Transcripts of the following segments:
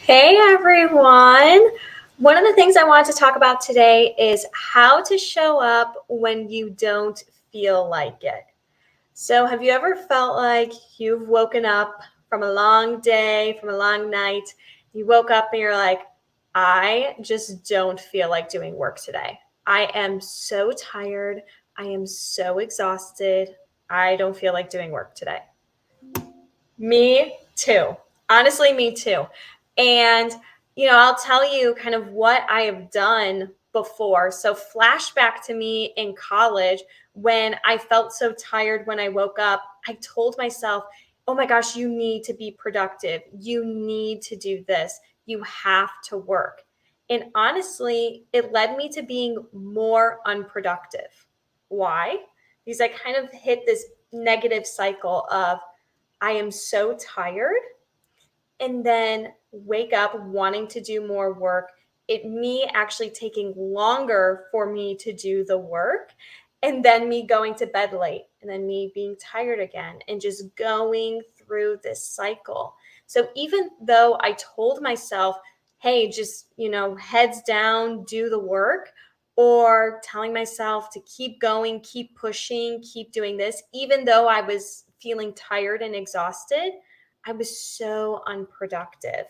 Hey everyone! One of the things I wanted to talk about today is how to show up when you don't feel like it. So, have you ever felt like you've woken up from a long day, from a long night? You woke up and you're like, I just don't feel like doing work today. I am so tired. I am so exhausted. I don't feel like doing work today. Me too. Honestly, me too. And, I'll tell you kind of what I have done before. So, flashback to me in college when I felt so tired when I woke up, I told myself, oh my gosh, you need to be productive. You need to do this. You have to work. And honestly, it led me to being more unproductive. Why? Because I kind of hit this negative cycle of, I am so tired, and then wake up wanting to do more work. Me actually taking longer for me to do the work, and then me going to bed late, and then me being tired again, and just going through this cycle. So even though I told myself, hey, just, heads down, do the work, or telling myself to keep going, keep pushing, keep doing this, even though I was feeling tired and exhausted, I was so unproductive.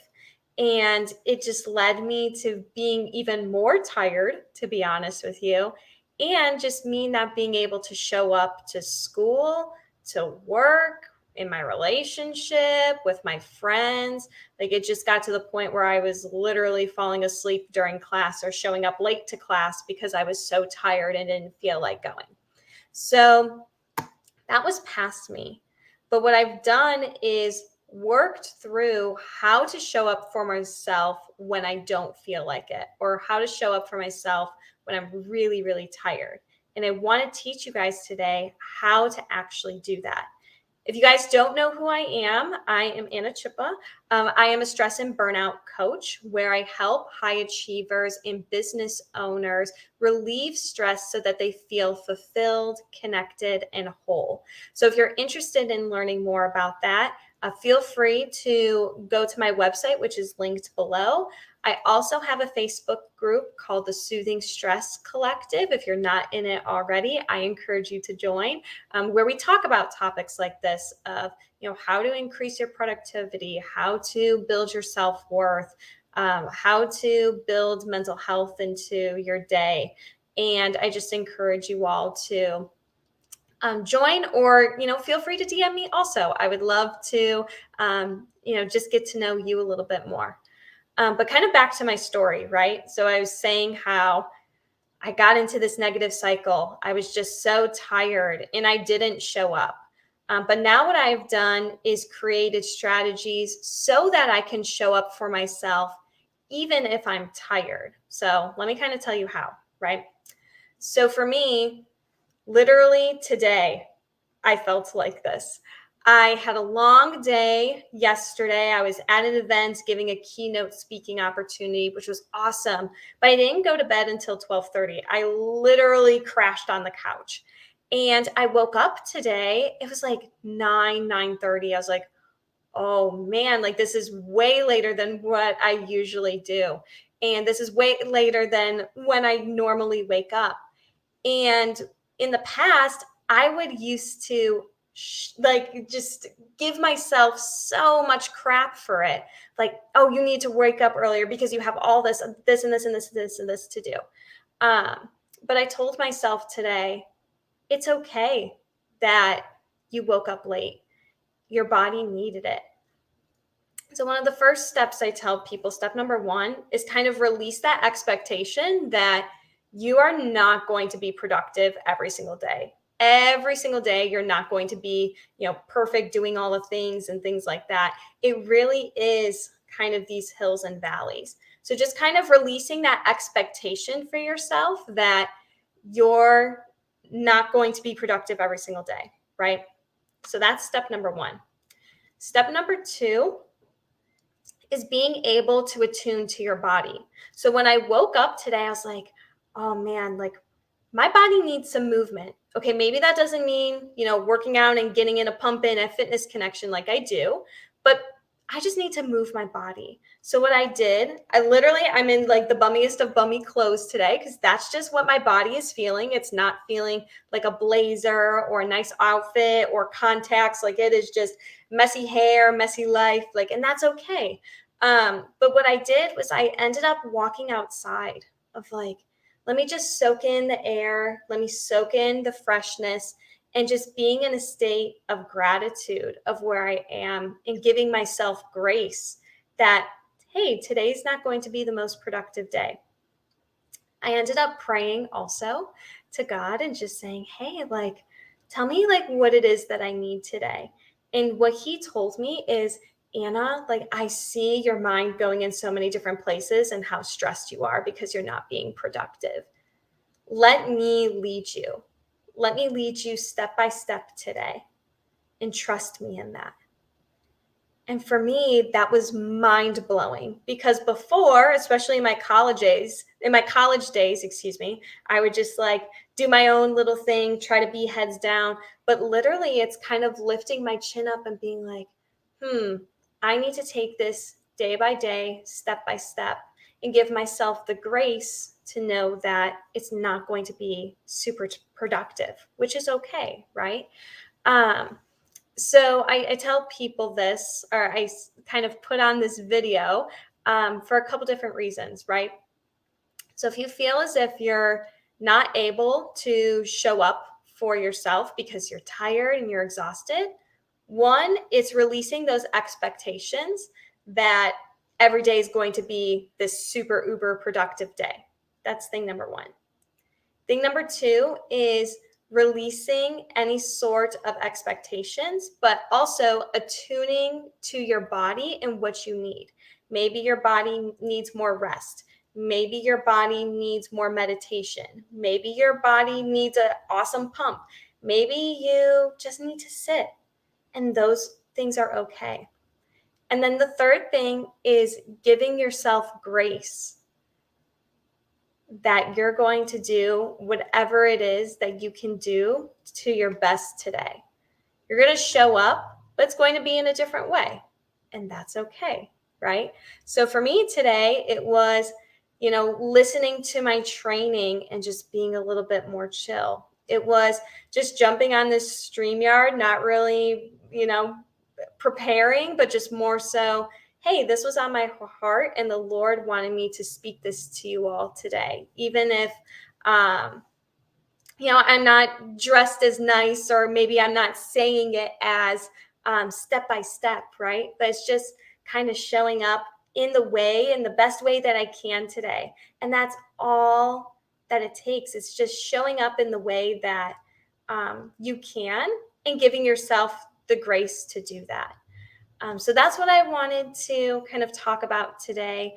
And it just led me to being even more tired, to be honest with you, and just me not being able to show up to school, to work, in my relationship, with my friends. Like it just got to the point where I was literally falling asleep during class or showing up late to class because I was so tired and didn't feel like going. So that was past me. But what I've done is worked through how to show up for myself when I don't feel like it, or how to show up for myself when I'm really, really tired. And I want to teach you guys today how to actually do that. If you guys don't know who I am 𝘱𝘳𝘪𝘷𝘢𝘰𝘬. I am a stress and burnout coach where I help high achievers and business owners relieve stress so that they feel fulfilled, connected, and whole. So if you're interested in learning more about that, feel free to go to my website, which is linked below. I also have a Facebook group called the Soothing Stress Collective. If you're not in it already, I encourage you to join, where we talk about topics like this of, how to increase your productivity, how to build your self-worth, how to build mental health into your day. And I just encourage you all to join, or feel free to DM me also. I would love to just get to know you a little bit more. But kind of back to my story, right? So I was saying how I got into this negative cycle. I was just so tired and I didn't show up. But now what I've done is created strategies so that I can show up for myself even if I'm tired. So let me kind of tell you how, right? So for me, literally today, I felt like this. I had a long day yesterday. I was at an event giving a keynote speaking opportunity, which was awesome. But I didn't go to bed until 12:30. I literally crashed on the couch. And I woke up today. It was like 9:30. I was like, oh man, like this is way later than what I usually do. And this is way later than when I normally wake up. And in the past, I would used to just give myself so much crap for it. Like, oh, you need to wake up earlier because you have all this, this and this and this and this and this to do. But I told myself today, it's okay that you woke up late. Your body needed it. So one of the first steps I tell people, step number one, is kind of release that expectation that you are not going to be productive every single day. Every single day, you're not going to be, perfect doing all the things and things like that. It really is kind of these hills and valleys. So just kind of releasing that expectation for yourself that you're not going to be productive every single day, right? So that's step number one. Step number two is being able to attune to your body. So when I woke up today, I was like, oh man, like my body needs some movement. Okay, maybe that doesn't mean, working out and getting in a pump in a fitness connection like I do, but I just need to move my body. So what I did, I'm in like the bummiest of bummy clothes today because that's just what my body is feeling. It's not feeling like a blazer or a nice outfit or contacts. Like it is just messy hair, messy life, like, and that's okay. But what I did was I ended up walking outside of like, let me just soak in the air. Let me soak in the freshness and just being in a state of gratitude of where I am and giving myself grace that, hey, today's not going to be the most productive day. I ended up praying also to God and just saying, hey, like, tell me like what it is that I need today. And what he told me is, Anna, like, I see your mind going in so many different places and how stressed you are because you're not being productive. Let me lead you. Let me lead you step by step today and trust me in that. And for me, that was mind blowing because before, especially in my college days, I would just like do my own little thing, try to be heads down. But literally, it's kind of lifting my chin up and being like, I need to take this day by day, step by step, and give myself the grace to know that it's not going to be super productive, which is okay, right? So I tell people this, or I kind of put on this video for a couple different reasons, right? So if you feel as if you're not able to show up for yourself because you're tired and you're exhausted, one, it's releasing those expectations that every day is going to be this super uber productive day. That's thing number one. Thing number two is releasing any sort of expectations, but also attuning to your body and what you need. Maybe your body needs more rest. Maybe your body needs more meditation. Maybe your body needs an awesome pump. Maybe you just need to sit, and those things are okay. And then the third thing is giving yourself grace that you're going to do whatever it is that you can do to your best today. You're going to show up, but it's going to be in a different way. And that's okay, right? So for me today, it was, listening to my training and just being a little bit more chill. It was just jumping on this StreamYard, not really, preparing, but just more so, hey, this was on my heart and the Lord wanted me to speak this to you all today. Even if, I'm not dressed as nice, or maybe I'm not saying it as step by step, right? But it's just kind of showing up in the best way that I can today. And that's all that it takes. It's just showing up in the way that you can and giving yourself the grace to do that. So that's what I wanted to kind of talk about today.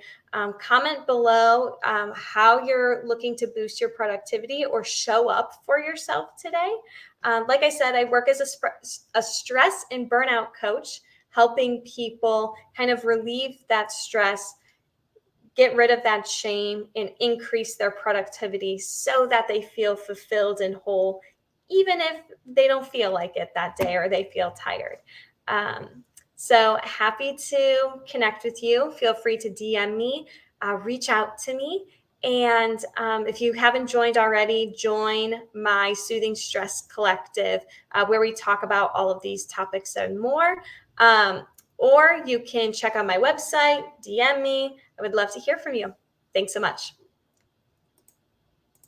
Comment below how you're looking to boost your productivity or show up for yourself today. Like I said, I work as a stress and burnout coach, helping people kind of relieve that stress, get rid of that shame, and increase their productivity so that they feel fulfilled and whole, even if they don't feel like it that day or they feel tired. So happy to connect with you. Feel free to DM me, reach out to me. And if you haven't joined already, join my Soothing Stress Collective, where we talk about all of these topics and more. Or you can check out my website, DM me. I would love to hear from you. Thanks so much.